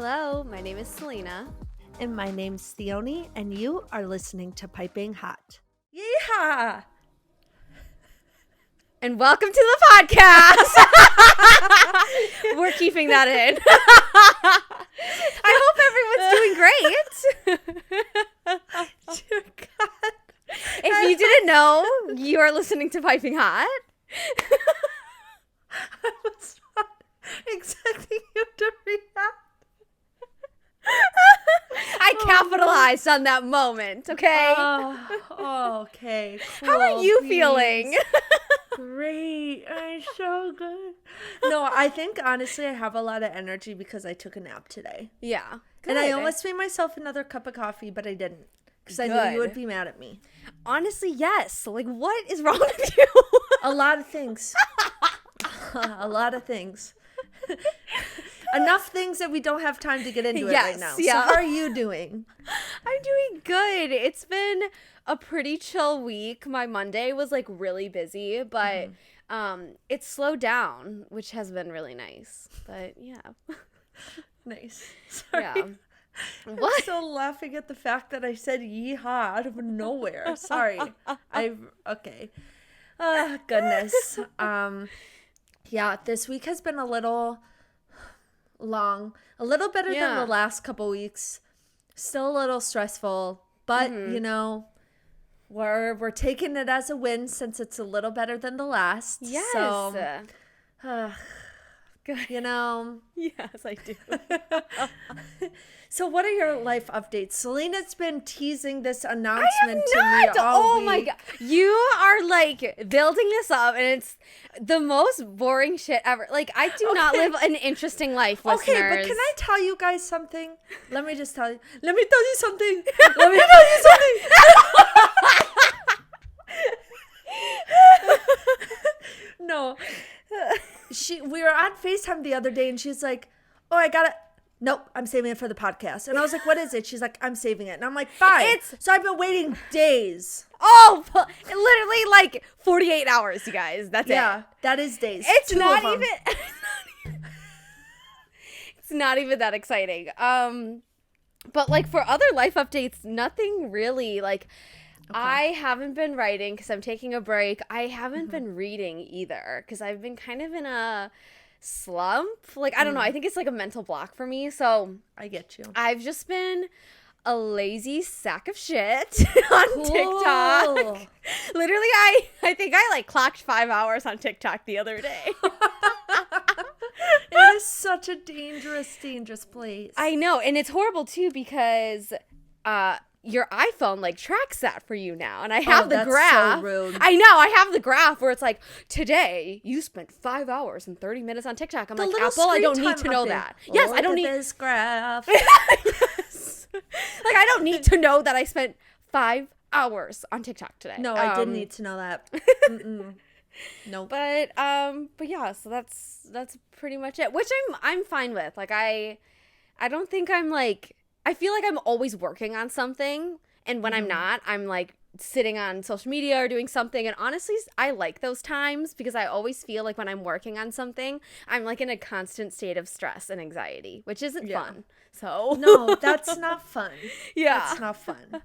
Hello, my name is Selena. And my name's Theoni, and you are listening to Piping Hot. Yeehaw! And welcome to the podcast! We're keeping that in. I hope everyone's doing great. Dear God. If you didn't know, you are listening to Piping Hot. I was not expecting you to react. I capitalized on that moment, okay? Okay. Cool. How are you Please. feeling? Great. I'm so good. No, I think honestly I have a lot of energy because I took a nap today. Yeah. And I good. almost made myself another cup of coffee, but I didn't. Because I knew you would be mad at me. Honestly, yes. Like, what is wrong with you? A lot of things. A lot of things. Enough things that we don't have time to get into it right now. Yeah. So how are you doing? I'm doing good. It's been a pretty chill week. My Monday was like really busy, but it's slowed down, which has been really nice. But yeah. Nice. Sorry. Yeah. What? I'm still laughing at the fact that I said yeehaw out of nowhere. Sorry. Okay. Oh, goodness. Yeah, this week has been a little long, a little better than the last couple weeks. Still a little stressful, but you know, we're taking it as a win since it's a little better than the last. Yes. So, Good. you know. Yes, I do. So what are your life updates? Selena's been teasing this announcement to me all week. My God. You are like building this up and it's the most boring shit ever. Like, I do not live an interesting life, listeners. Okay, but can I tell you guys something? Let me just tell you. Let me tell you something. Let me tell you something. No. We were on FaceTime the other day and she's like, oh, I got it. Nope, I'm saving it for the podcast. And I was like, what is it? She's like, I'm saving it. And I'm like, fine. So I've been waiting days. Oh, literally like 48 hours, you guys. That's it. Yeah, that is days. It's not even it's not even that exciting. But like for other life updates, nothing really. Like I haven't been writing because I'm taking a break. I haven't been reading either because I've been kind of in a slump. Like, I don't know. I think it's like a mental block for me. So I get you. I've just been a lazy sack of shit on TikTok. Literally, I think I like clocked 5 hours on TikTok the other day. It is such a dangerous, dangerous place. I know. And it's horrible too because your iPhone like tracks that for you now. And I have the graph. So rude. I know. I have the graph where it's like, today you spent 5 hours and 30 minutes on TikTok. I'm like, Apple, I don't need to know that. Yes, I don't need this graph. Yes. Like, I don't need to know that I spent 5 hours on TikTok today. No, I didn't need to know that. No. But yeah, so that's pretty much it. Which I'm fine with. Like I don't think I'm like, I feel like I'm always working on something, and when I'm not, I'm like sitting on social media or doing something. And honestly, I like those times because I always feel like when I'm working on something, I'm like in a constant state of stress and anxiety, which isn't fun. So no, that's not fun. Yeah, that's not fun.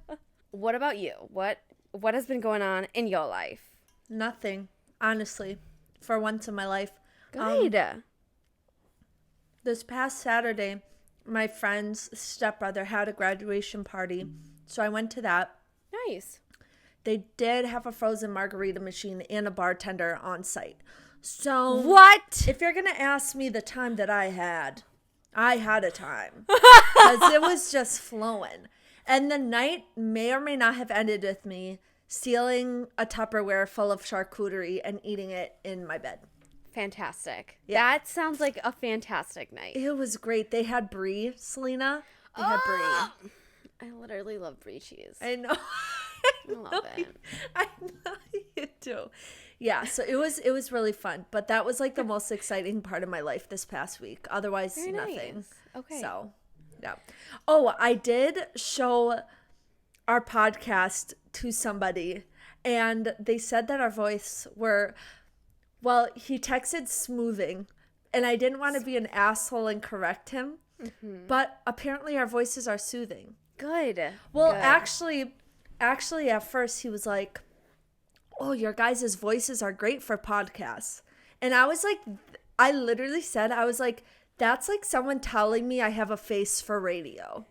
What about you? What has been going on in your life? Nothing, honestly, for once in my life. Good. This past Saturday, my friend's stepbrother had a graduation party, so I went to that. Nice. They did have a frozen margarita machine and a bartender on site. So what? If you're gonna ask me the time that I had a time because it was just flowing. And the night may or may not have ended with me stealing a Tupperware full of charcuterie and eating it in my bed. Fantastic. Yeah. That sounds like a fantastic night. It was great. They had brie, Selena. They had brie. I literally love brie cheese. I know. I love it. I know you do. Yeah, so it was really fun. But that was like the most exciting part of my life this past week. Otherwise, Very nothing. nice. Okay. So, yeah. Oh, I did show our podcast to somebody, and they said that our voice were, well, he texted smoothing, and I didn't want to be an asshole and correct him. But apparently our voices are soothing. Good. Well, Good. actually, at first he was like, "Oh, your guys' voices are great for podcasts." And I was like, I literally said, I was like, that's like someone telling me I have a face for radio.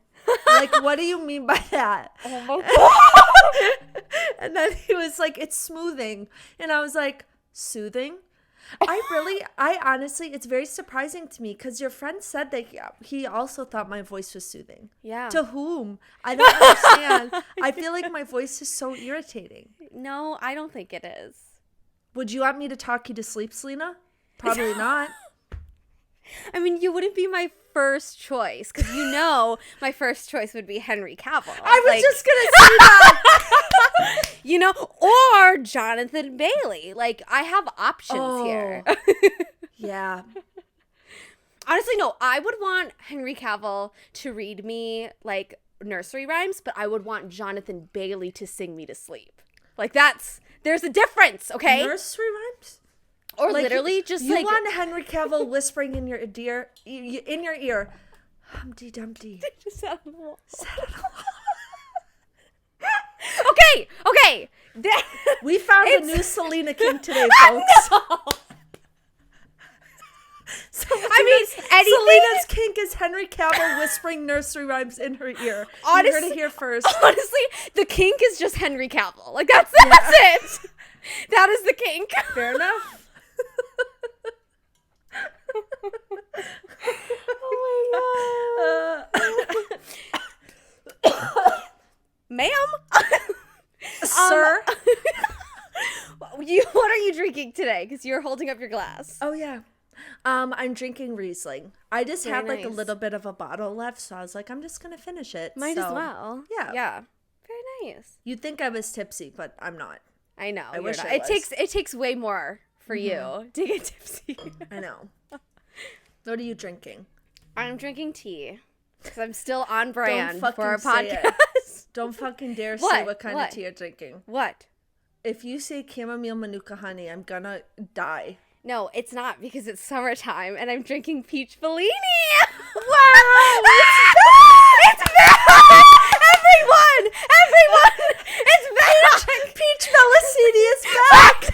Like, what do you mean by that? Oh my God. And then he was like, it's smoothing. And I was like, soothing? I honestly, it's very surprising to me because your friend said that he also thought my voice was soothing. Yeah. To whom? I don't understand. I feel like my voice is so irritating. No, I don't think it is. Would you want me to talk you to sleep, Selena? Probably not. I mean, you wouldn't be my first choice because my first choice would be Henry Cavill. I was just going to say that. Or Jonathan Bailey. Like, I have options here. Yeah. Honestly, no, I would want Henry Cavill to read me, like, nursery rhymes, but I would want Jonathan Bailey to sing me to sleep. Like, there's a difference, okay? Nursery rhymes? Or like, literally just you like... You want Henry Cavill whispering in your ear, Humpty Dumpty. Just sat on the wall. Sat on the wall. Okay. We found a new Selena kink today, folks. No. Selena's kink is Henry Cavill whispering nursery rhymes in her ear. You heard it here first. Honestly, the kink is just Henry Cavill. Like, that's it. That is the kink. Fair enough. Oh my God. Ma'am? Sir? What are you drinking today? Because you're holding up your glass. Oh, yeah. I'm drinking Riesling. I just Very had like a nice. little bit of a bottle left, so I was like, I'm just going to finish it. Might as well. Yeah. Yeah. Very nice. You'd think I was tipsy, but I'm not. I know. I wish not. I was. It takes way more for you to get tipsy. I know. What are you drinking? I'm drinking tea because I'm still on brand Don't for our fucking say it. podcast. Don't fucking dare say What? what kind of tea you're drinking. What? If you say chamomile manuka honey, I'm gonna die. No, it's not because it's summertime and I'm drinking peach Bellini. Wow! It's bad! Everyone! It's bad! Peach Felicity is back!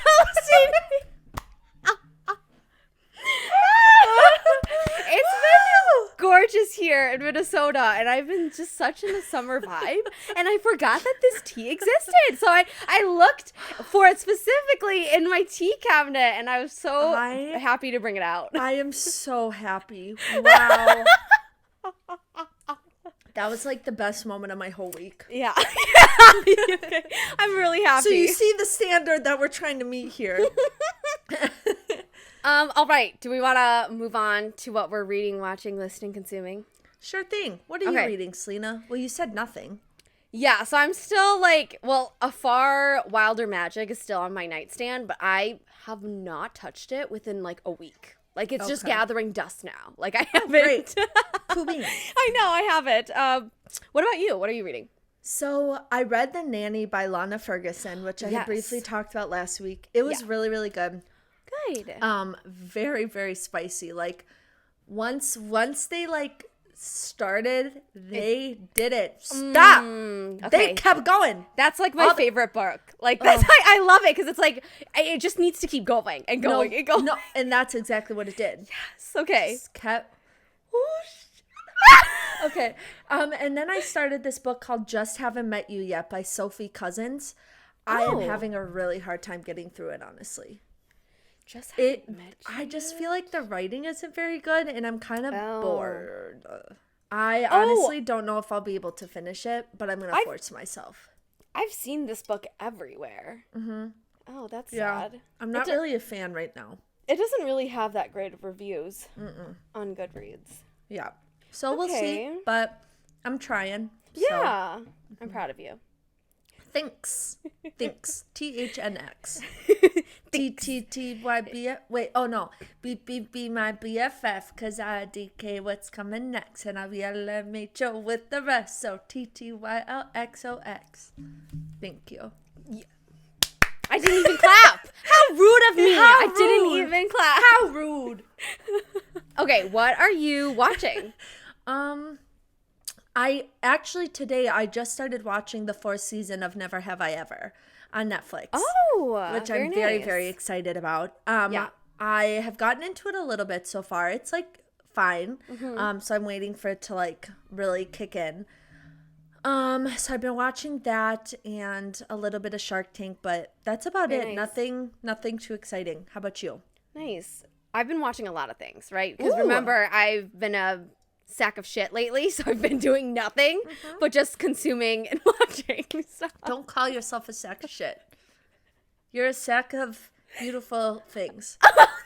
It's been gorgeous here in Minnesota, and I've been just such in a summer vibe, and I forgot that this tea existed. So I looked for it specifically in my tea cabinet, and I was so happy to bring it out. I am so happy. Wow. That was like the best moment of my whole week. Yeah. Okay. I'm really happy. So you see the standard that we're trying to meet here. All right. Do we want to move on to what we're reading, watching, listening, consuming? Sure thing. What are you reading, Selena? Well, you said nothing. Yeah, so I'm still like, A Far Wilder Magic is still on my nightstand, but I have not touched it within like a week. Like, it's just gathering dust now. Like, I haven't. Great. Cool beans. I know, I haven't. What about you? What are you reading? So I read The Nanny by Lana Ferguson, which I had briefly talked about last week. It was really, really good. Good. Very, very spicy. Like, once they like started, they did it. Stop. Okay. They kept going. That's like my favorite book. Like, that's why I love it, because it's like it just needs to keep going and going and going. No, and that's exactly what it did. Yes. Okay. Just kept. Okay. And then I started this book called Just Haven't Met You Yet by Sophie Cousins. I am having a really hard time getting through it, honestly. I just feel like the writing isn't very good, and I'm kind of bored. I honestly don't know if I'll be able to finish it, but I'm gonna force myself. I've seen this book everywhere. Mm-hmm. Oh, that's sad. I'm not really a fan right now. It doesn't really have that great of reviews on Goodreads. Yeah. So we'll see, but I'm trying. Yeah. So. I'm proud of you. Thanks. THNX. TTTYBF. Wait, oh no. Be my BFF, cause I DK what's coming next, and I'll be LMHO with the rest. So TTYLXOX. Thank you. Yeah. I didn't even clap. How rude of me. I didn't even clap. How rude. Okay, what are you watching? I actually today I just started watching the 4th season of Never Have I Ever on Netflix. Oh, which I'm very excited about. Yeah. I have gotten into it a little bit so far. It's like fine. So I'm waiting for it to like really kick in. So I've been watching that and a little bit of Shark Tank, but that's about Very it. nice. Nothing too exciting. How about you? Nice. I've been watching a lot of things, right? Because Ooh. remember, I've been a sack of shit lately, so I've been doing nothing but just consuming and watching stuff. Don't call yourself a sack of shit. You're a sack of beautiful things.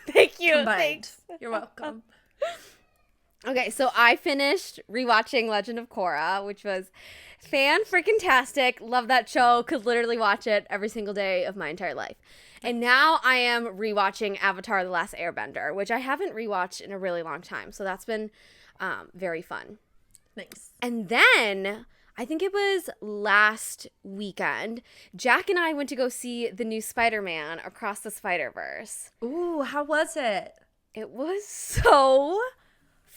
Thank you. Combined. Thanks. You're welcome. Okay, so I finished rewatching Legend of Korra, which was fan-freaking-tastic. Love that show. Could literally watch it every single day of my entire life. And now I am rewatching Avatar: The Last Airbender, which I haven't rewatched in a really long time. So that's been very fun. Nice. And then I think it was last weekend, Jack and I went to go see the new Spider-Man Across the Spider-Verse. Ooh, how was it? It was so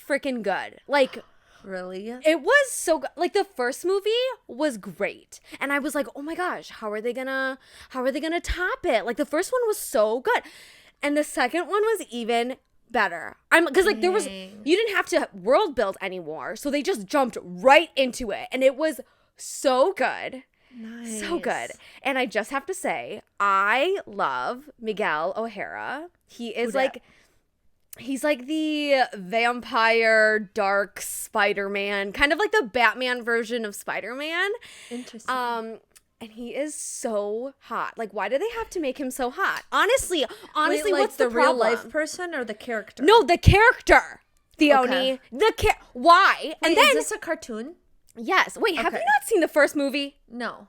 freaking good. Like, Really? it was so good. Like, the first movie was great. And I was like, oh my gosh, how are they gonna top it? Like, the first one was so good. And the second one was even better. Because like there was, you didn't have to world build anymore. So they just jumped right into it. And it was so good. Nice. So good. And I just have to say, I love Miguel O'Hara. He is like, he's like the vampire, dark Spider-Man, kind of like the Batman version of Spider-Man. Interesting. And he is so hot. Like, why do they have to make him so hot? Honestly, Wait, like what's the real problem? life person or the character? No, the character, Theoni. Okay. Why? Wait, And then, is this a cartoon? yes. Wait, have you Okay. not seen the first movie? No.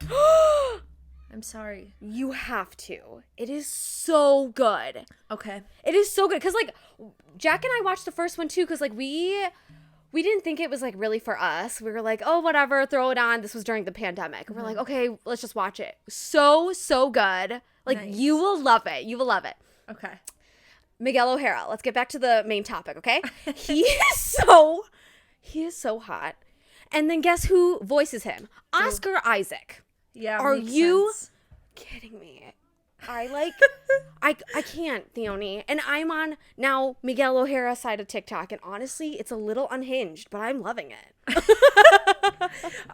I'm sorry. You have to. It is so good. Okay. It is so good. Because, like, Jack and I watched the first one, too, because, like, we didn't think it was, like, really for us. We were like, oh, whatever, throw it on. This was during the pandemic. And we're like, okay, let's just watch it. So good. Like, Nice. you will love it. You will love it. Okay. Miguel O'Hara. Let's get back to the main topic, okay? He is so hot. And then guess who voices him? Oscar Isaac. Yeah. Are makes you sense. kidding me? I can't, Theoni. And I'm on now Miguel O'Hara's side of TikTok, and honestly, it's a little unhinged, but I'm loving it.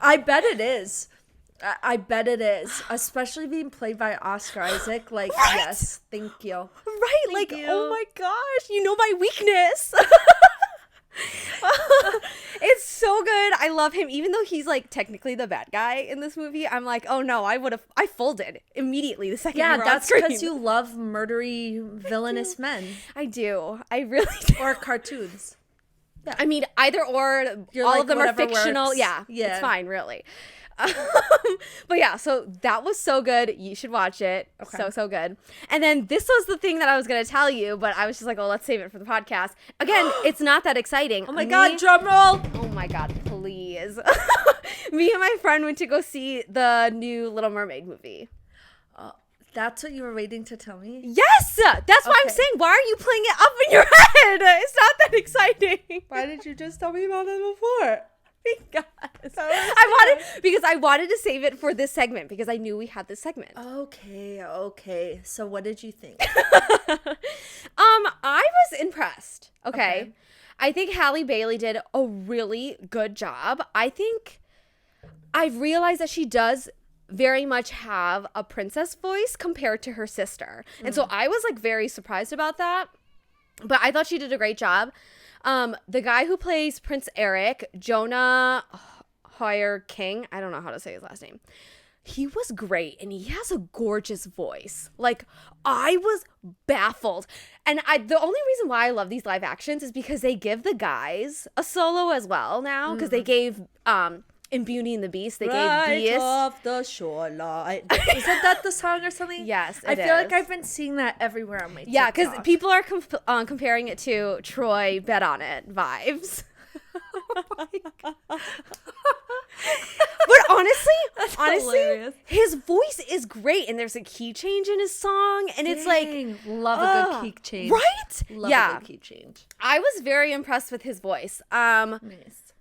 I bet it is. I bet it is. Especially being played by Oscar Isaac. Like, Right? yes. Thank you. Right? Thank Like, you. oh my gosh, you know my weakness. It's so good. I love him. Even though he's like technically the bad guy in this movie, I'm like, oh no, I folded immediately the second Yeah, we were on that's screen. because you love murdery, villainous men. I do. I really do. Or cartoons. I mean, either or, You're all like, of them are whatever fictional. works. Yeah, Yeah. it's fine, really. But yeah, so that was so good. You should watch it. Okay. So good. And then this was the thing that I was going to tell you, but I was just like, oh, let's save it for the podcast. Again, it's not that exciting. Oh my God, drum roll. Oh my God, please. Me and my friend went to go see the new Little Mermaid movie. That's what you were waiting to tell me? Yes! That's why I'm Okay. saying, why are you playing it up in your head? It's not that exciting. Why did you just tell me about it before? Because I wanted to save it for this segment because I knew we had this segment. Okay. So what did you think? I was impressed. Okay. I think Halle Bailey did a really good job. I think I've realized that she does very much have a princess voice compared to her sister. And so I was like very surprised about that. But I thought she did a great job. The guy who plays Prince Eric, Jonah Hoyer King, I don't know how to say his last name. He was great, and he has a gorgeous voice. Like, I was baffled. And the only reason why I love these live actions is because they give the guys a solo as well now. Because they gave, in Beauty and the Beast, they gave Beast. off the shoreline. Isn't that the song or something? Yes, I it feel like is. I've been seeing that everywhere on my TikTok. Yeah, because people are comparing it to Troy Bet On It vibes. But honestly, hilarious. his voice is great, and there's a key change in his song, and it's like, love a good key change. right? Love Yeah, a good key change. I was very impressed with his voice. Nice.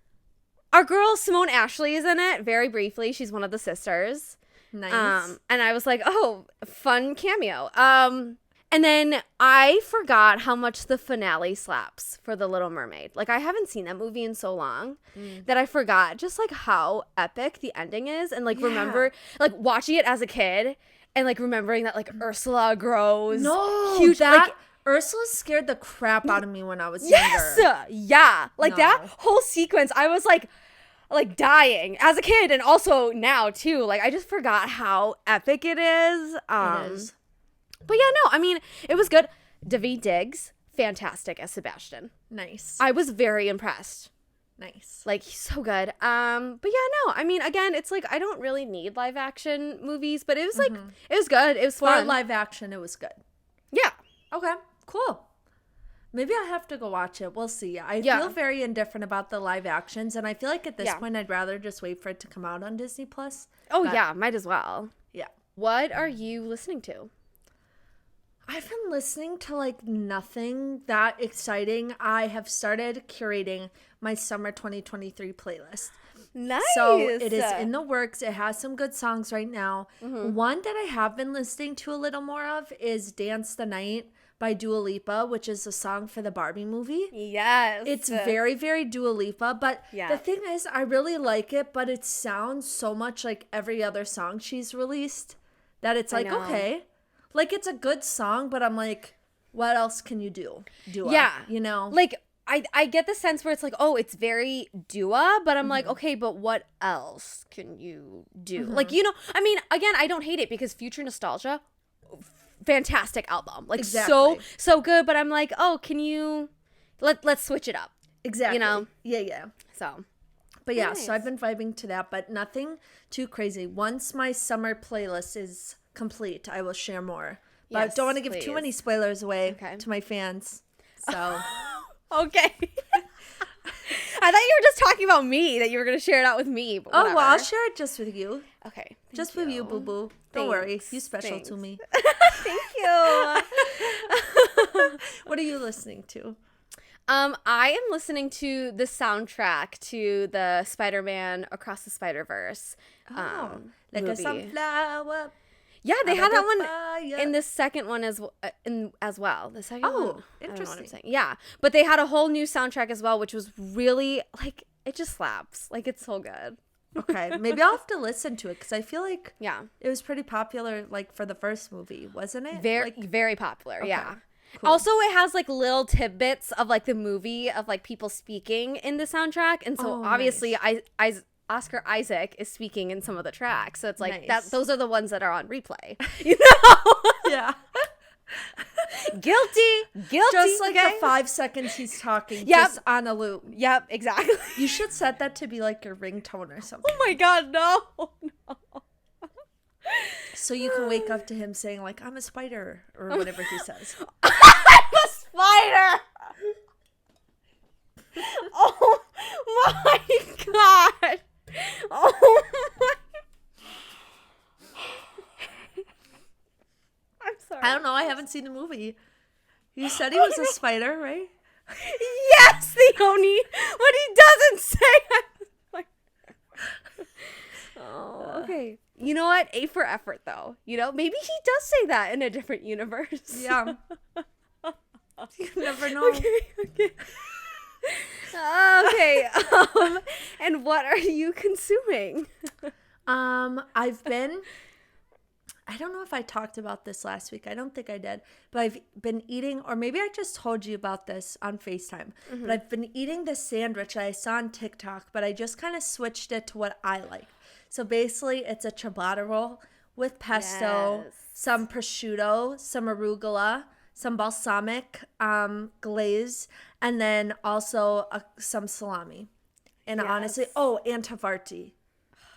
Our girl Simone Ashley is in it very briefly. She's one of the sisters. Nice. And I was like, oh, fun cameo. And then I forgot how much the finale slaps for The Little Mermaid. Like, I haven't seen that movie in so long that I forgot just, like, how epic the ending is. And, like, remember, like, watching it as a kid and, like, remembering that, like, Ursula grows. No, huge. that Like, Ursula scared the crap out of me when I was yes! younger. Yeah. Like, that No. whole sequence, I was, like dying as a kid and also now, too. Like, I just forgot how epic it is. It is. But yeah, no, I mean, it was good. Daveed Diggs, fantastic as Sebastian. Nice. I was very impressed. Nice. Like, he's so good. But yeah, no, I mean, again, it's like, I don't really need live action movies, but it was like, it was good. It was For fun. live action, it was good. Yeah. Okay, cool. Maybe I have to go watch it. We'll see. I Yeah. feel very indifferent about the live actions, and I feel like at this Yeah. point, I'd rather just wait for it to come out on Disney Plus. Oh, But, yeah, might as well. Yeah. What are you listening to? I've been listening to like nothing that exciting. I have started curating my summer 2023 playlist. Nice. So it is in the works. It has some good songs right now. One that I have been listening to a little more of is Dance the Night by Dua Lipa, which is a song for the Barbie movie. Yes. It's very, very Dua Lipa, but Yeah. the thing is, I really like it, but it sounds so much like every other song she's released that it's like, know. okay. Like, it's a good song, but I'm like, what else can you do? Dua, Yeah. you know? Like, I get the sense where it's like, oh, it's very Dua, but I'm like, okay, but what else can you do? Like, you know, I mean, again, I don't hate it because Future Nostalgia, fantastic album. Like, Exactly. so good, but I'm like, oh, can you, let's switch it up. Exactly. You know? Yeah. So, But yeah, Nice. so I've been vibing to that, but nothing too crazy. Once my summer playlist is complete, I will share more. But Yes, don't want to give too please. many spoilers away Okay. to my fans. So, okay. I thought you were just talking about me, that you were going to share it out with me. But oh, well, I'll whatever. share it just with you. Okay. Just with you, boo boo. Don't worry. Thanks, You special to thanks. me. Thank you. What are you listening to? I am listening to the soundtrack to the Spider-Man Across the Spider-Verse Like a movie. sunflower. Yeah, they out had of that the one fire. in the second one as well. The second Oh, one. I don't know what I'm interesting. saying. Yeah, but they had a whole new soundtrack as well, which was really like it just slaps. Like it's so good. Okay, maybe I'll have to listen to it because I feel like Yeah, it was pretty popular, like for the first movie, wasn't it? very Like, very popular. okay, Yeah. cool. Also, it has like little tidbits of like the movie of like people speaking in the soundtrack, and so Oh, obviously, nice. Oscar Isaac is speaking in some of the tracks, so it's like that. Nice. Those are the ones that are on replay. You know, yeah, guilty. just like okay? the 5 seconds he's talking, Yep. just on a loop. Yep, exactly. You should set that to be like your ringtone or something, Oh my god, no. so you can wake up to him saying like, "I'm a spider" or whatever he says. I'm a spider. Oh my god. Oh my. I'm sorry. I don't know. I haven't seen the movie. You said he was a spider, right? Yes, Theoni. What he doesn't say. Oh, okay. You know what? A for effort, though. You know, maybe he does say that in a different universe. Yeah. You never know. Okay. Okay. And what are you consuming? I've been, I don't know if I talked about this last week. I don't think I did, but I've been eating, or maybe I just told you about this on FaceTime, but I've been eating this sandwich that I saw on TikTok, but I just kind of switched it to what I like. So basically it's a ciabatta roll with pesto, Yes. some prosciutto, some arugula, some balsamic glaze, and then also some salami. And honestly, Yes. and Tavarti.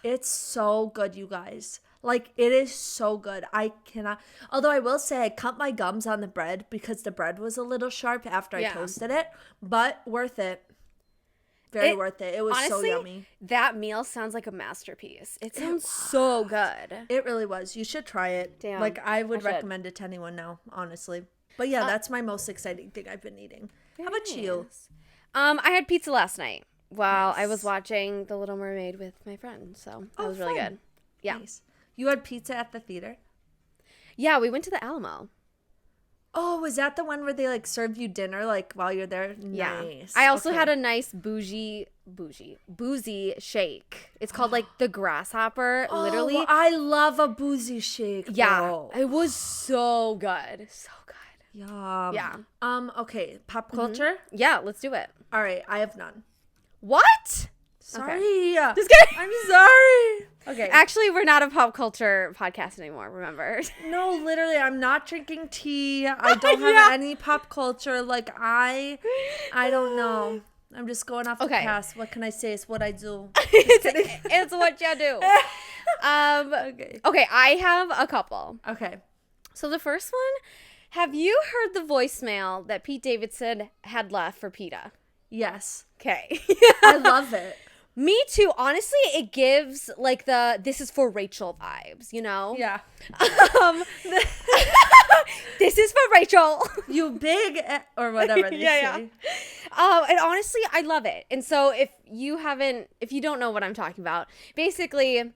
It's so good, you guys. Like, it is so good. I cannot. Although I will say I cut my gums on the bread because the bread was a little sharp after I Yeah. toasted it. But worth it. Very worth it. It was Honestly, so yummy. that meal sounds like a masterpiece. It sounds so good. It really was. You should try it. Damn, Like, I would I should. recommend it to anyone now, honestly. But yeah, that's my most exciting thing I've been eating. How about you? Nice. I had pizza last night. while I Nice. was watching The Little Mermaid with my friend. So that was really fun. good. Yeah. Nice. You had pizza at the theater? Yeah, we went to the Alamo. Oh, was that the one where they like serve you dinner like while you're there? Yeah. Nice. I also Okay. had a nice boozy shake. It's called like the Grasshopper, literally. Oh, I love a boozy shake. Yeah. Bro. It was so good. So good. Yum. Yeah. Okay. Pop culture. Yeah, let's do it. All right. I have none. What? Sorry. Just kidding. I'm sorry. Okay. Actually, we're not a pop culture podcast anymore, remember? No, literally, I'm not drinking tea. I don't have Yeah. any pop culture. Like I don't know. I'm just going off the Okay. past. What can I say? It's what I do. it's what you do. Okay. Okay, I have a couple. Okay. So the first one, have you heard the voicemail that Pete Davidson had left for PETA? Yes. Okay. I love it. Me too. Honestly, it gives like the "this is for Rachel" vibes, you know? Yeah. This is for Rachel. You big or whatever they say. And honestly, I love it. And so if you don't know what I'm talking about, basically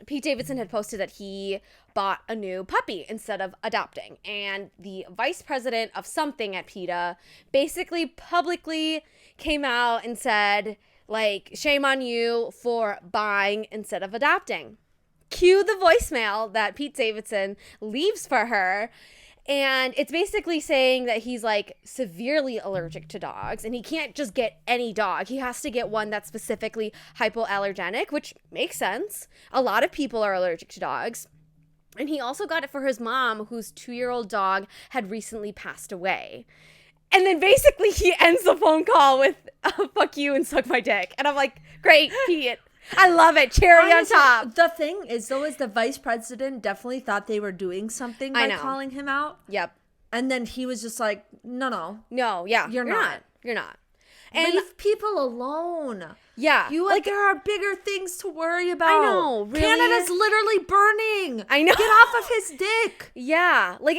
Pete Davidson had posted that he bought a new puppy instead of adopting. And the vice president of something at PETA basically publicly came out and said, like, shame on you for buying instead of adopting. Cue the voicemail that Pete Davidson leaves for her. And it's basically saying that he's like severely allergic to dogs and he can't just get any dog. He has to get one that's specifically hypoallergenic, which makes sense. A lot of people are allergic to dogs. And he also got it for his mom, whose 2-year-old dog had recently passed away. And then basically he ends the phone call with, fuck you and suck my dick. And I'm like, great, Pete. I love it. Cherry Honestly, on top. The thing is, though, is the vice president definitely thought they were doing something by know. calling him out. Yep. And then he was just like, no. No, yeah. You're not. You're not. And Leave people alone. yeah. You like there are bigger things to worry about. I know, really? Canada's literally burning. I know. Get off of his dick. Yeah, like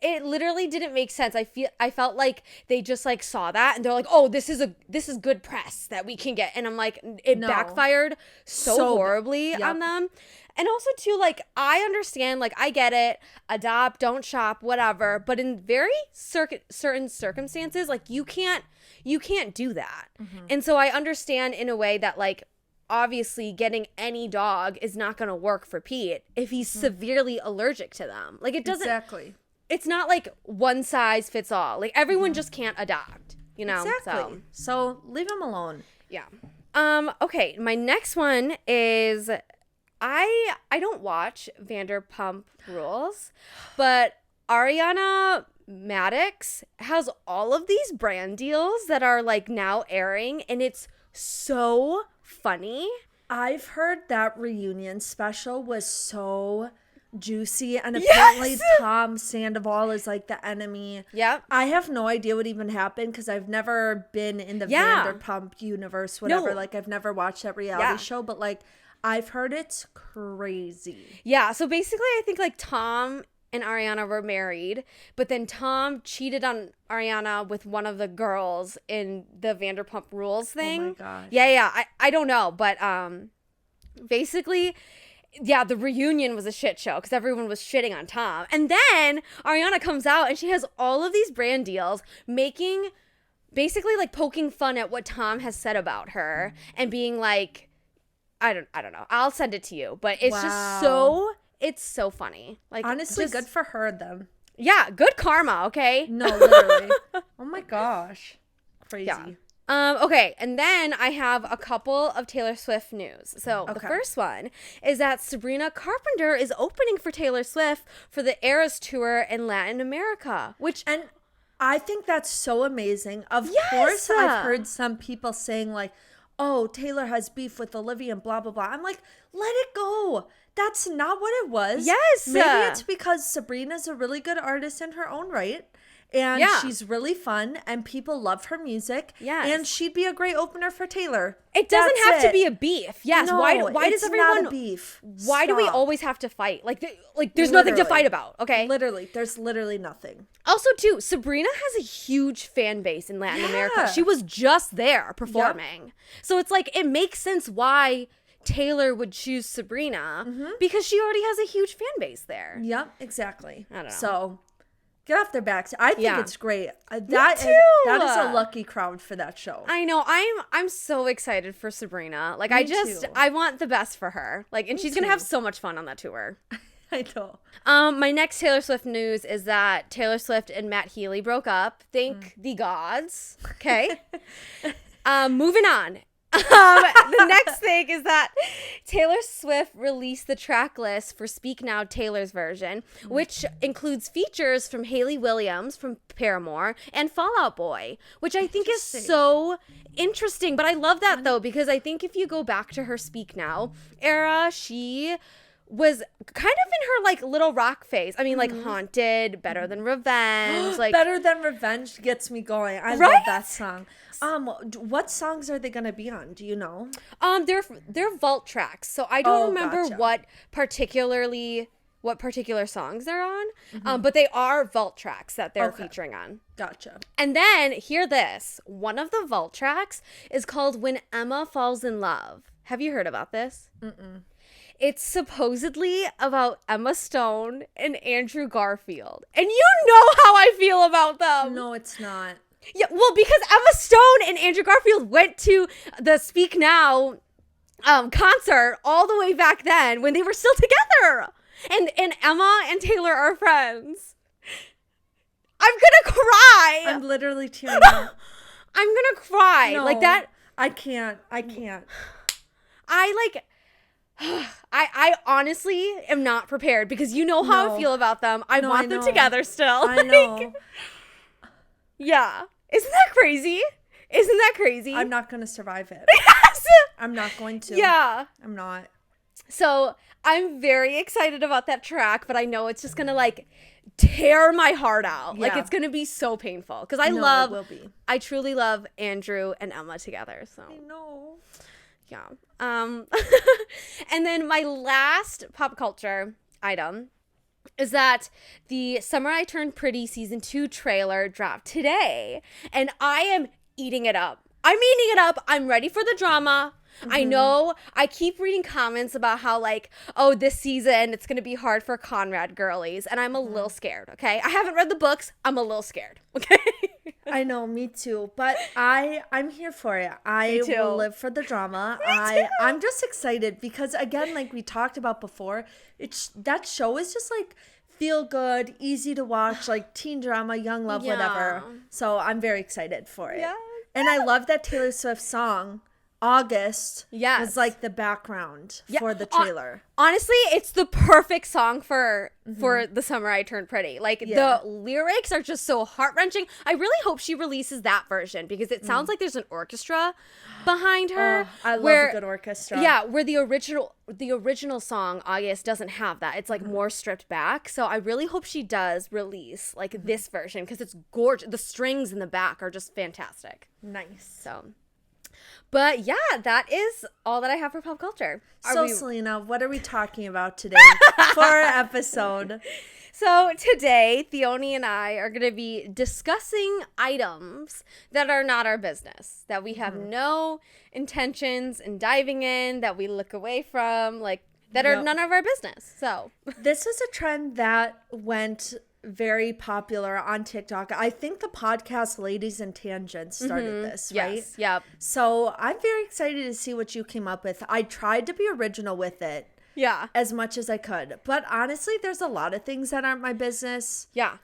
it literally didn't make sense. I felt like they just like saw that and they're like, "Oh, this is good press that we can get." And I'm like, it No. backfired so horribly Yep. on them. And also too, like, I understand, like, I get it, adopt, don't shop, whatever, but in very certain circumstances, like, you can't do that. Mm-hmm. And so I understand in a way that, like, obviously getting any dog is not going to work for Pete if he's severely allergic to them. Like, it doesn't Exactly. It's not like one size fits all. Like, everyone just can't adopt, you know? Exactly. So leave him alone. Yeah. Okay, my next one is I don't watch Vanderpump Rules, but Ariana Madix has all of these brand deals that are like now airing, and it's so funny. I've heard that reunion special was so juicy, and apparently Tom Sandoval is like the enemy. Yep. I have no idea what even happened because I've never been in the Yeah. Vanderpump universe, whatever. No. Like I've never watched that reality show, but like I've heard it's crazy. Yeah, so basically I think like Tom and Ariana were married, but then Tom cheated on Ariana with one of the girls in the Vanderpump Rules thing. Oh my gosh. Yeah. I don't know, but basically, yeah, the reunion was a shit show because everyone was shitting on Tom. And then Ariana comes out and she has all of these brand deals basically like poking fun at what Tom has said about her and being like, I don't know. I'll send it to you, but it's just it's so funny. Like, Honestly, good for her then. Yeah, good karma, okay? No, literally. Oh my gosh. Crazy. Yeah. Okay, and then I have a couple of Taylor Swift news. So the first one is that Sabrina Carpenter is opening for Taylor Swift for the Eras Tour in Latin America, And I think that's so amazing. Of course, I've heard some people saying like, oh, Taylor has beef with Olivia and blah, blah, blah. I'm like, let it go. That's not what it was. Yes. Maybe it's because Sabrina's a really good artist in her own right. And Yeah. she's really fun, and people love her music. Yes. And she'd be a great opener for Taylor. It doesn't That's have to it. be a beef. Yes. No, why does it's everyone? not a beef. Why do we Stop. always have to fight? Like there's nothing to Literally. fight about. Okay. Literally, there's literally nothing. Also, too, Sabrina has a huge fan base in Latin America. Yeah. She was just there performing. So it's like, it makes sense why Taylor would choose Sabrina because she already has a huge fan base there. Yep, exactly. I don't know. So get off their backs. I think Yeah. it's great. too. That is a lucky crowd for that show. I know. I'm so excited for Sabrina. Like, Me too. I want the best for her. Like, and she's going to too. have so much fun on that tour. I know. My next Taylor Swift news is that Taylor Swift and Matt Healy broke up. Thank the gods. Okay. Moving on. The next thing is that Taylor Swift released the track list for Speak Now, Taylor's version, which includes features from Hayley Williams from Paramore and Fall Out Boy, which I think is so interesting. But I love that, though, because I think if you go back to her Speak Now era, she was kind of in her like little rock phase. I mean, like Haunted, Better Than Revenge, like Better Than Revenge gets me going. I love Right? that song. What songs are they gonna be on? Do you know? They're vault tracks. So I don't remember gotcha. what particular songs they're on. But they are vault tracks that they're Okay. featuring on. Gotcha. And then hear this. One of the vault tracks is called When Emma Falls in Love. Have you heard about this? It's supposedly about Emma Stone and Andrew Garfield. And you know how I feel about them. No, it's not. Yeah, well, because Emma Stone and Andrew Garfield went to the Speak Now concert all the way back then when they were still together. And Emma and Taylor are friends. I'm gonna cry. I'm literally tearing up. I'm gonna cry. No, Like that. I can't. I honestly am not prepared because you know how No. I feel about them. I No, want I them know. together still. I Like, know. Yeah. Isn't that crazy? Isn't that crazy? I'm not gonna survive it. Yes. I'm not going to. Yeah. I'm not. So I'm very excited about that track, but I know it's just gonna like tear my heart out. Like Yeah. it's gonna be so painful because No, it will be. I truly love Andrew and Emma together. So No. yeah. And then my last pop culture item is that the Summer I Turned Pretty season 2 trailer dropped today, and I am eating it up. I'm eating it up. I'm ready for the drama. I know I keep reading comments about how like, oh, this season it's going to be hard for Conrad girlies, and I'm a little scared, okay? I haven't read the books. I'm a little scared, okay? I know, me too. But I'm here for it. I too. will live for the drama. I'm just excited because again, like we talked about before, that show is just like feel good, easy to watch, like teen drama, young love, Yeah. whatever. So I'm very excited for it. Yes. And I love that Taylor Swift song, August, Yes. was like the background Yeah. for the trailer. Honestly, it's the perfect song for the Summer I Turned Pretty. Like Yeah. the lyrics are just so heart-wrenging. I really hope she releases that version because it sounds like there's an orchestra behind her. Oh, I love where- a good orchestra. Yeah, where the original song August doesn't have that. It's like more stripped back. So I really hope she does release like this version because it's gorgeous. The strings in the back are just fantastic. Nice. So, but yeah, that is all that I have for pop culture. So, Selena, what are we talking about today for our episode? So today, Theoni and I are going to be discussing items that are not our business, that we have no intentions in diving in, that we look away from, like that are Yep. none of our business. So This is a trend that went very popular on TikTok. I think the podcast Ladies and Tangents started this, right? yes, yep, So I'm very excited to see what you came up with. I tried to be original with it yeah, as much as I could. But honestly, there's a lot of things that aren't my business. yeah,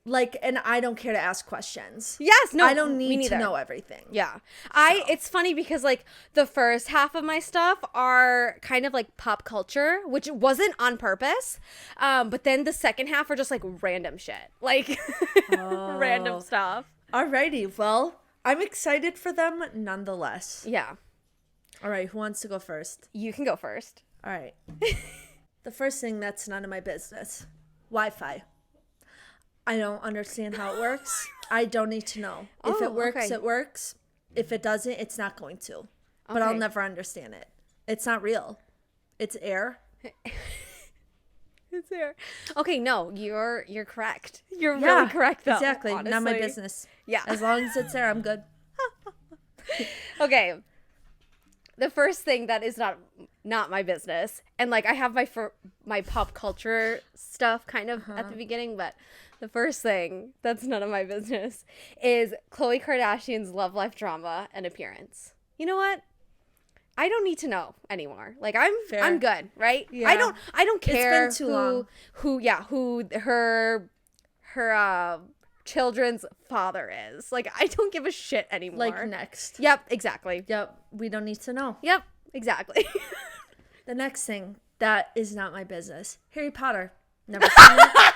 Like, and I don't care to ask questions. yes. No, I don't me need to neither. know everything. Yeah. It's funny because like the first half of my stuff are kind of like pop culture, which wasn't on purpose. But then the second half are just like random shit. Like random stuff. Alrighty, well, I'm excited for them nonetheless. Yeah. All right, who wants to go first? You can go first. All right. The first thing that's none of my business. Wi-Fi. I don't understand how it works. I don't need to know. If it works, okay. it works. If it doesn't, it's not going to. But I'll never understand it. It's not real. It's air. It's air. Okay, no, you're correct. You're really correct, though. Exactly. Honestly. Not my business. Yeah. As long as it's there, I'm good. Okay. The first thing that is not my business, and like I have my pop culture stuff kind of at the beginning, but the first thing that's none of my business is Khloe Kardashian's love life drama and appearance. You know what? I don't need to know anymore. Like I'm good, right? Yeah. I don't care it's been too long. who her children's father is. Like I don't give a shit anymore. Like next. Yep, exactly. Yep. We don't need to know. Yep, exactly. The next thing that is not my business. Harry Potter. Never seen it.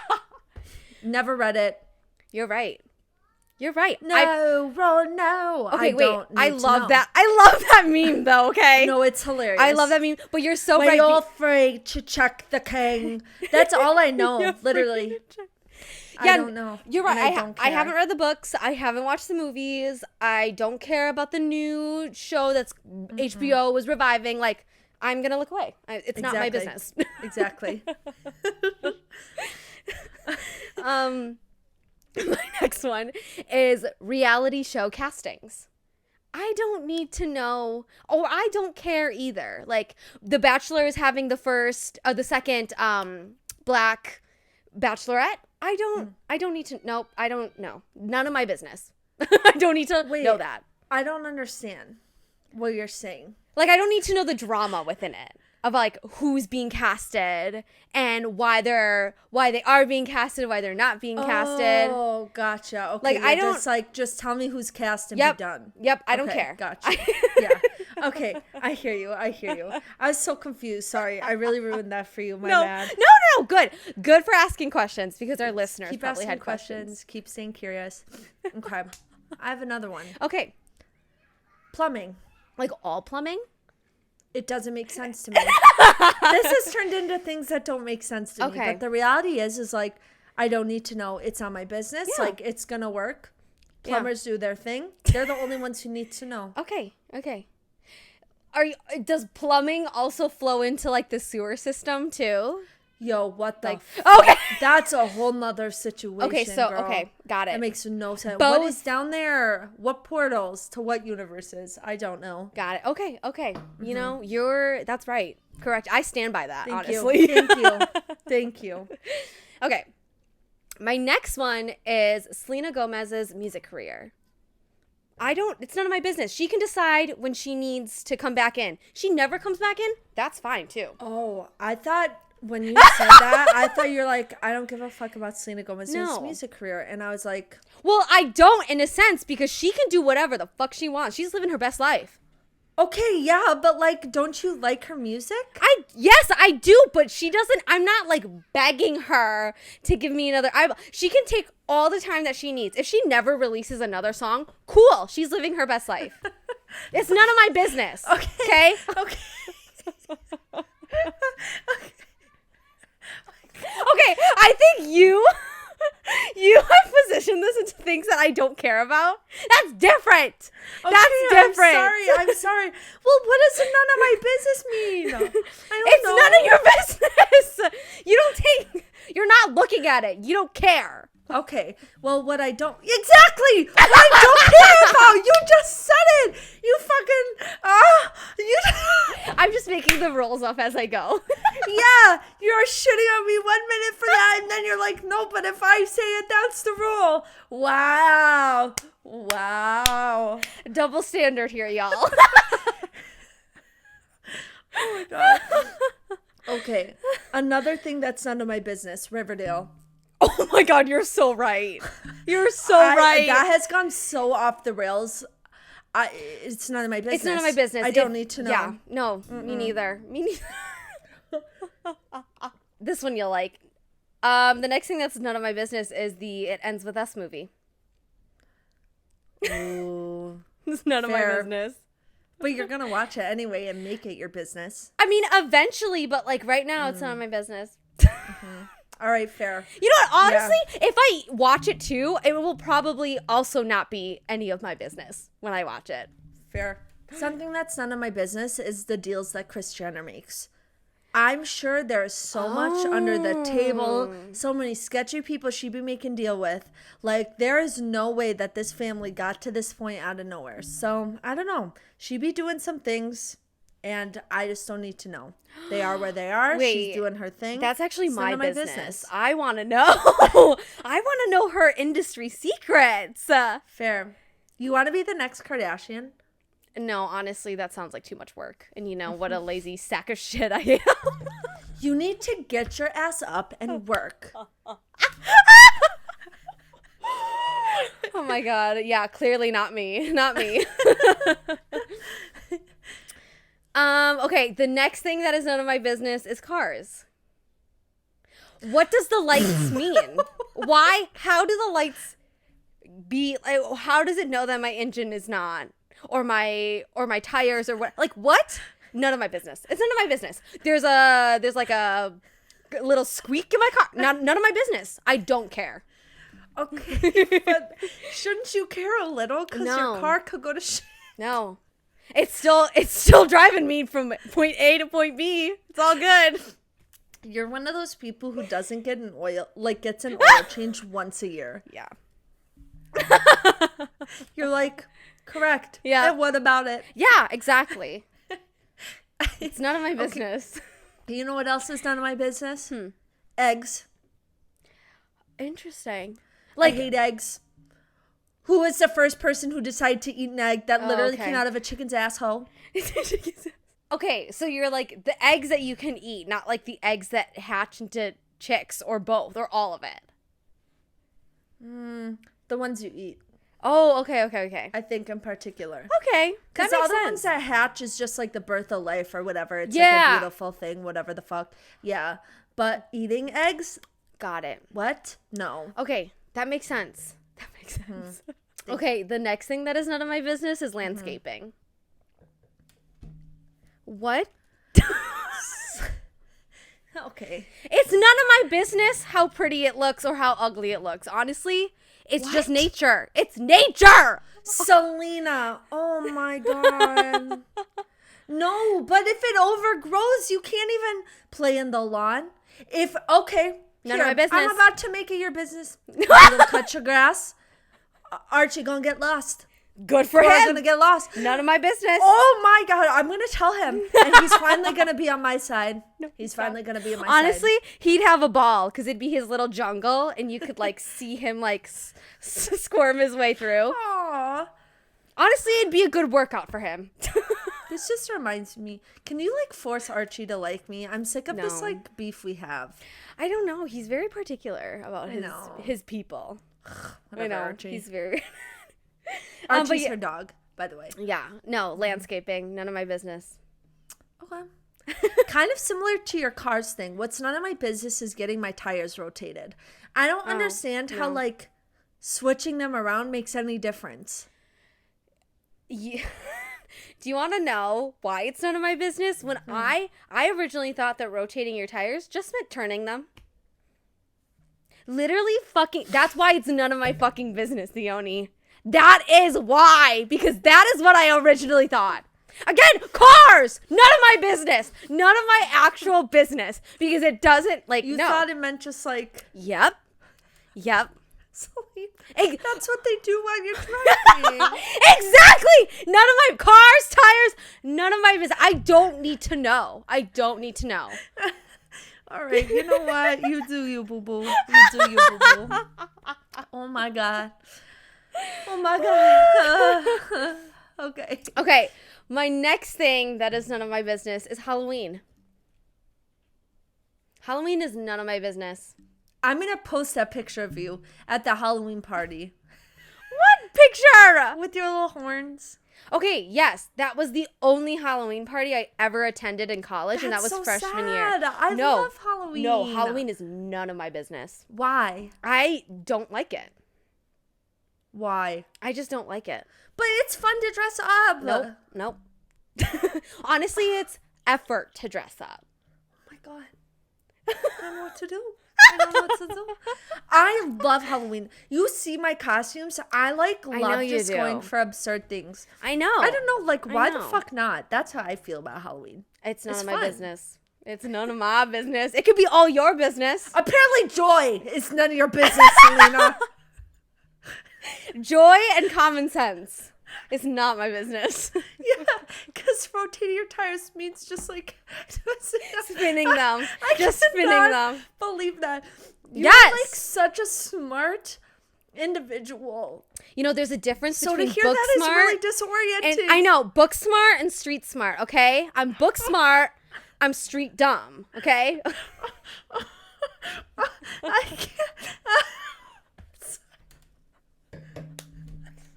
Never read it. You're right. You're right. No, no. Okay, wait. I love know. that. I love that meme though, okay? No, it's hilarious. I love that meme. But you're so We're right. all free to check the king. That's all I know, literally. Yeah, I don't know. You're right. And I haven't read the books. I haven't watched the movies. I don't care about the new show that's HBO was reviving. Like, I'm going to look away. It's not my business. Exactly. My next one is reality show castings. I don't need to know, or I don't care either. Like, The Bachelor is having the second black bachelorette. I don't need to, nope, I don't know. None of my business. I don't need to know that. I don't understand what you're saying. Like, I don't need to know the drama within it of like who's being casted and why they are being casted, why they're not being casted. Oh, gotcha. Okay, Like, I don't just tell me who's cast and be done. Yep, I don't care. Gotcha. Yeah. Okay, I hear you. I was so confused. Sorry, I really ruined that for you. My bad. No. Good for asking questions because our listeners Keep probably asking had questions. Keep staying curious. Okay, I have another one. Okay, Plumbing. like all plumbing. It doesn't make sense to me. This has turned into things that don't make sense to me. Okay. But the reality is like, I don't need to know. It's not my business. Yeah. Like, it's going to work. Plumbers do their thing. They're the only ones who need to know. Okay. Does plumbing also flow into like the sewer system too? Yo, what the Okay. That's a whole nother situation. Okay, so girl. okay, got it. That makes no sense. Both- What is down there? What portals to what universes? I don't know. Got it. Okay. You know, that's right. Correct. I stand by that, Thank honestly. you. Thank you. Okay. My next one is Selena Gomez's music career. It's none of my business. She can decide when she needs to come back in. She never comes back in. That's fine too. Oh, I thought when you said that, I thought you're like, I don't give a fuck about Selena Gomez's music career. And I was like, well, I don't in a sense because she can do whatever the fuck she wants. She's living her best life. okay, yeah, but like, don't you like her music? Yes, I do, but she doesn't. I'm not like begging her to give me another. She can take all the time that she needs. If she never releases another song, cool. She's living her best life. It's none of my business. Okay. Okay, I think you have positioned this into things that I don't care about. That's different. Okay, That's different. I'm sorry. Well, what does none of my business mean? It's none of your business. You're not looking at it. You don't care. Okay, well, what I don't... Exactly! What I don't care about! You just said it! You fucking... I'm just making the rules up as I go. Yeah, you're shitting on me 1 minute for that, and then you're like, no, but if I say it, that's the rule. Wow. Double standard here, y'all. Oh, my God. Okay, another thing that's none of my business, Riverdale. Oh my God, you're so right. You're so right. That has gone so off the rails. It's none of my business. It's none of my business. I don't need to know. Yeah, no, me neither. This one you'll like. The next thing that's none of my business is the It Ends With Us movie. Ooh, It's none of my fair. business. But you're going to watch it anyway and make it your business. I mean, eventually, but like right now, it's none of my business. All right, fair. You know what? Honestly, if I watch it too, it will probably also not be any of my business when I watch it. Fair. Something that's none of my business is the deals that Kris Jenner makes. I'm sure there's so much under the table, so many sketchy people she be making deal with. Like, there is no way that this family got to this point out of nowhere. So, I don't know. She be doing some things, and I just don't need to know. They are where they are. Wait, she's doing her thing. That's actually It's my none of business. I want to know. I want to know her industry secrets. Fair. You want to be the next Kardashian? No, honestly, that sounds like too much work. And you know, what a lazy sack of shit I am. You need to get your ass up and work. Oh my God. Yeah, clearly not me. Not me. Okay, the next thing that is none of my business is cars. What does the lights mean? Why? How do the lights be like, how does it know that my engine is not? Or my tires or what? Like, what? None of my business. It's none of my business. There's like a little squeak in my car. None of my business. I don't care. Okay, but shouldn't you care a little? Because No. your car could go to shit. No. It's still driving me from point A to point B. It's all good. You're one of those people who doesn't get an oil, like gets an oil change once a year. Yeah. You're like, correct. Yeah. And what about it? Yeah, exactly. It's none of my business. You know what else is none of my business? Eggs. Interesting. I hate eggs. Who was the first person who decided to eat an egg that literally came out of a chicken's asshole? Okay, so you're like the eggs that you can eat, not like the eggs that hatch into chicks or both or all of it. The ones you eat. Oh, okay. I think in particular. Okay, Because that the makes other ones sense. that hatch is just like the birth of life or whatever. It's like Yeah. a beautiful thing, whatever the fuck. Yeah. But eating eggs, Got it. what? No. Okay, that makes sense. That makes sense. Okay, the next thing that is none of my business is landscaping. What? Okay. It's none of my business how pretty it looks or how ugly it looks. Honestly, it's just nature. It's nature. Selena. Oh my God. No, but if it overgrows, you can't even play in the lawn. None of my business. I'm about to make it your business. You gonna cut your grass. Archie gonna get lost. Good for We're him. gonna get lost. None of my business. Oh my God, I'm gonna tell him, and he's finally gonna be on my side. He's finally gonna be on my side. Honestly, he'd have a ball because it'd be his little jungle, and you could like see him like squirm his way through. Aww. Honestly, it'd be a good workout for him. This just reminds me. Can you like force Archie to like me? I'm sick of this No. like beef we have. I don't know. He's very particular about know. his people. Whatever, I know. Archie. He's very. Archie's but her dog, by the way. Yeah. No, landscaping. None of my business. Okay. Kind of similar to your cars thing. What's none of my business is getting my tires rotated. I don't understand how like switching them around makes any difference. Yeah. Do you want to know why it's none of my business? When I originally thought that rotating your tires just meant turning them. Literally fucking, that's why it's none of my fucking business, Theoni. That is why, because that is what I originally thought. Again, cars, none of my business. None of my actual business, because it doesn't, like, You no. thought it meant just like... Yep. That's what they do while you're driving. Exactly. None of my cars, tires, none of my business. I don't need to know. All right, you know what? You do you, boo-boo. You do you, boo-boo. Oh, my God. Okay. Okay, my next thing that is none of my business is Halloween. Halloween is none of my business. I'm going to post that picture of you at the Halloween party. What picture? With your little horns. Okay, yes, that was the only Halloween party I ever attended in college, and that was That's so freshman sad. year. I love Halloween. No, Halloween is none of my business. Why? I don't like it. Why? I just don't like it. But it's fun to dress up. Nope. Honestly, it's effort to dress up. Oh my God. I don't know what to do. I don't know what to do. I love Halloween. You see my costumes. I love just going for absurd things. I know. I don't know, why the fuck not? That's how I feel about Halloween. It's none of my business. It's none of my business. It could be all your business. Apparently joy is none of your business, Selena. Joy and common sense. It's not my business. Yeah, because rotating your tires means just spinning them. I just spinning them. Believe that. You're such a smart individual. There's a difference between to hear book that smart is really disorienting. And I know, book smart and street smart, okay? I'm book smart, I'm street dumb, okay? I can't.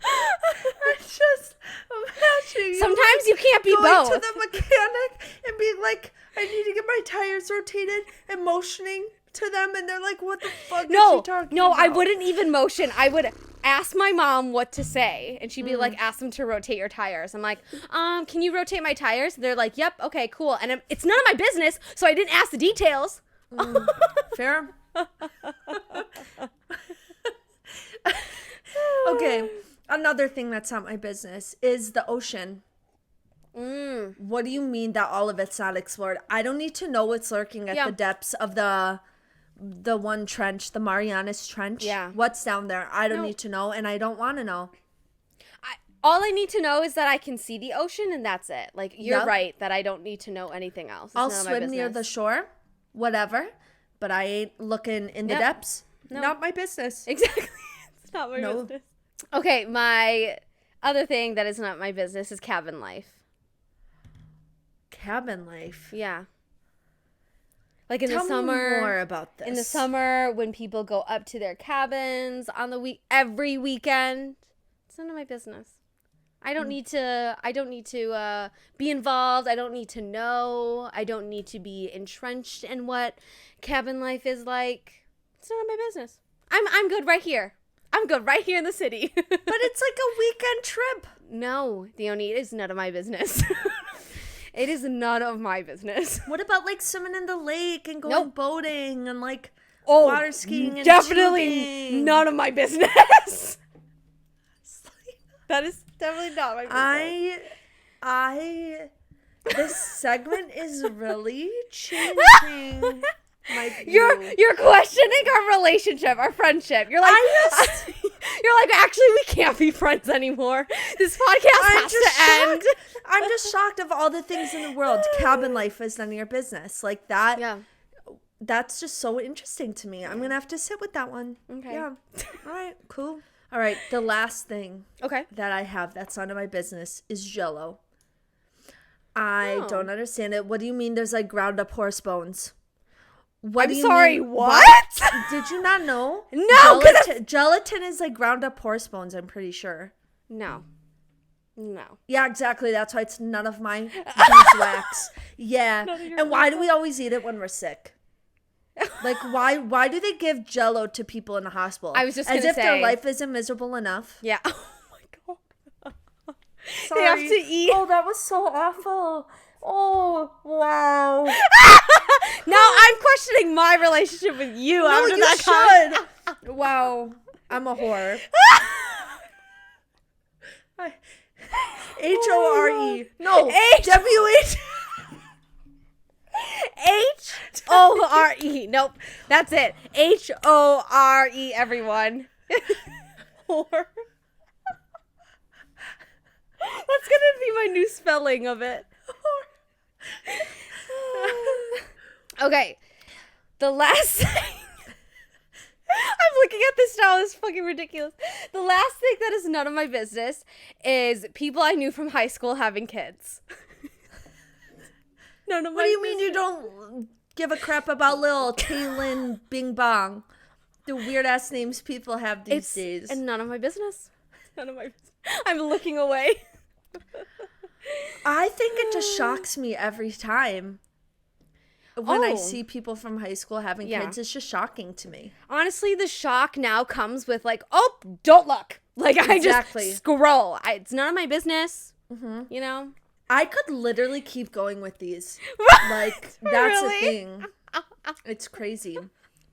I'm just imagining. Sometimes you can't be going both. to the mechanic and being like, I need to get my tires rotated, and motioning to them, and they're like, what the fuck is she talking about? I wouldn't even motion. I would ask my mom what to say, and she'd be like, ask them to rotate your tires. I'm like, can you rotate my tires? They're like, yep, okay, cool. And it's none of my business, so I didn't ask the details. Fair. Okay, another thing that's not my business is the ocean. What do you mean that all of it's not explored? I don't need to know what's lurking at the depths of the one trench, the Marianas Trench. Yeah. What's down there? I don't need to know, and I don't want to know. All I need to know is that I can see the ocean, and that's it. Like, you're right that I don't need to know anything else. It's I'll swim near the shore, whatever, but I ain't looking in the depths. No. Not my business. Exactly. It's not my business. Okay, my other thing that is not my business is cabin life. Cabin life? Yeah. Like in Tell the summer. me more about this. In the summer, when people go up to their cabins on the every weekend, it's none of my business. I don't need to be involved. I don't need to know. I don't need to be entrenched in what cabin life is like. It's none of my business. I'm good right here. I'm good right here in the city. But it's like a weekend trip. No, Theoni, it is none of my business. It is none of my business. What about swimming in the lake and going boating and water skiing and definitely tubing? None of my business. That is definitely not my business. This segment is really changing. You're questioning our relationship, our friendship. You're like, you're like, actually, we can't be friends anymore. This podcast has to end. I'm just shocked of all the things in the world. Cabin life is none of your business. Like that. Yeah. That's just so interesting to me. I'm going to have to sit with that one. Okay. Yeah. All right. Cool. All right. The last thing that I have that's none of my business is Jell-O. I don't understand it. What do you mean there's ground up horse bones? What I'm sorry, what? Did you not know? No. Gelatin is ground up horse bones, I'm pretty sure. No. Yeah, exactly. That's why it's none of my beeswax. Yeah. And why do we always eat it when we're sick? Why do they give Jell-O to people in the hospital? I was just going to say. As if their life isn't miserable enough. Yeah. Oh, my God. Sorry. They have to eat. Oh, that was so awful. Oh, wow. Now I'm questioning my relationship with you after you that should. Wow. I'm a whore. H.O.R.E. No. W.H. H.O.R.E. Nope. That's it. H.O.R.E. everyone. Whore. That's going to be my new spelling of it. Okay. The last thing. I'm looking at this now. It's fucking ridiculous. The last thing that is none of my business is people I knew from high school having kids. None of my What do you mean you don't give a crap about little Taylin Bing Bong? The weird ass names people have these days. And none of my business. None of my business. I'm looking away. I think it just shocks me every time. When I see people from high school having kids, it's just shocking to me. Honestly, the shock now comes with oh, don't look. I just scroll. It's none of my business. Mm-hmm. You know? I could literally keep going with these. That's Really? a thing. It's crazy.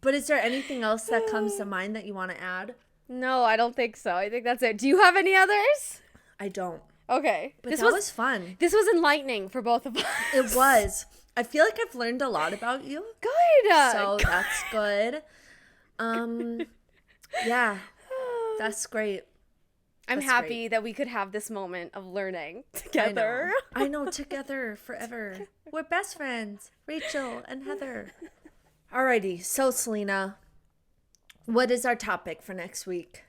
But is there anything else that comes to mind that you want to add? No, I don't think so. I think that's it. Do you have any others? I don't. Okay. But this was fun. This was enlightening for both of us. It was. I feel like I've learned a lot about you. Good. So that's good. Yeah. That's great. I'm happy that we could have this moment of learning together. I know, together forever. We're best friends, Rachel and Heather. Alrighty, so Selena, what is our topic for next week?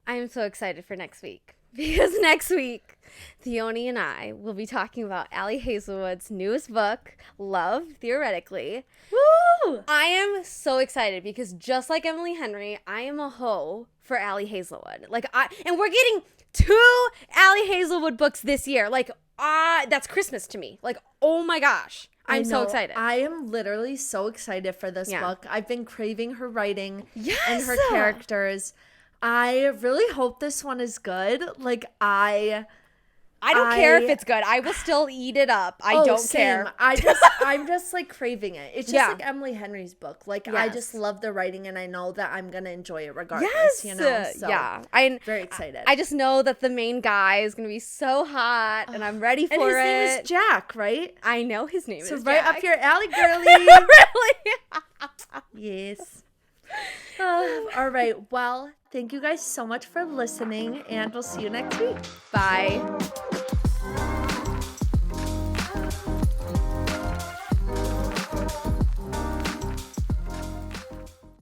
I'm so excited for next week because next week, Theoni and I will be talking about Allie Hazelwood's newest book, Love, Theoretically. Woo! I am so excited because just like Emily Henry, I am a hoe for Allie Hazelwood. And we're getting 2 Allie Hazelwood books this year. That's Christmas to me. Oh my gosh. I'm so excited. I am literally so excited for this book. I've been craving her writing and her Yes! characters. I really hope this one is good. I don't care if it's good. I will still eat it up. I don't care. I'm just craving it. It's just like Emily Henry's book. I just love the writing and I know that I'm going to enjoy it regardless, So I'm very excited. I just know that the main guy is going to be so hot and I'm ready for it. And his name is Jack, right? I know his name is Jack. So right up your alley, girly. Really? Yes. All right. Well, thank you guys so much for listening and we'll see you next week. Bye.